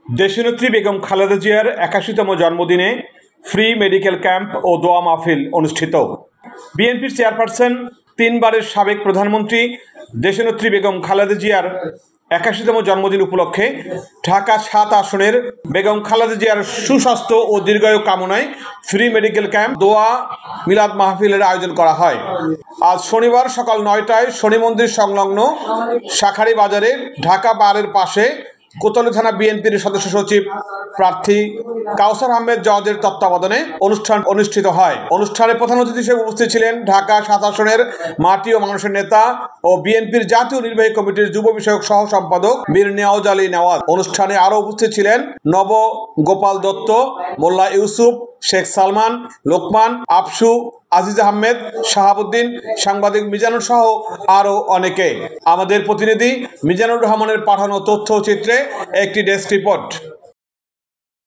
দেশনেত্রী বেগম খালেদা জিয়ার ৮১তম জন্মদিনে ফ্রি মেডিকেল ক্যাম্প ও দোয়া মাহফিল অনুষ্ঠিত। বিএনপির চেয়ারপারসন, তিনবারের সাবেক প্রধানমন্ত্রী দেশনেত্রী বেগম খালেদা জিয়ার ৮১তম জন্মদিন উপলক্ষে ঢাকা ৭ আসনের বেগম খালেদা জিয়ার সুস্বাস্থ্য ও দীর্ঘায়ু কামনায় ফ্রি মেডিকেল ক্যাম্প দোয়া মিলাদ মাহফিলের আয়োজন করা হয়। আজ শনিবার সকাল ৯টায় শনি মন্দির সংলগ্ন শাখারি বাজারে ঢাকা বারের পাশে কোতোয়ালি থানা বিএনপির সদস্য সচিব প্রার্থী কাউসার আহমেদ জজের তত্ত্বাবধানে অনুষ্ঠান অনুষ্ঠিত হয়। অনুষ্ঠানে প্রধান অতিথি হিসেবে উপস্থিত ছিলেন ঢাকা ৭ আসনের মাটি ও মানুষের নেতা ও বিএনপির জাতীয় নির্বাহী কমিটির যুব বিষয়ক সহ সম্পাদক মীর নেওয়াজ আলী নেওয়াজ। অনুষ্ঠানে আরও উপস্থিত ছিলেন নব গোপাল দত্ত, মোল্লা ইউসুফ, শেখ সালমান, লোকমান, আফসু, আজিজ আহমেদ, শাহাবুদ্দিন, সাংবাদিক মিজানুর সহ আরও অনেকে। আমাদের প্রতিনিধি মিজানুর রহমানের পাঠানো তথ্যচিত্রে একটি ডেস্ক রিপোর্ট।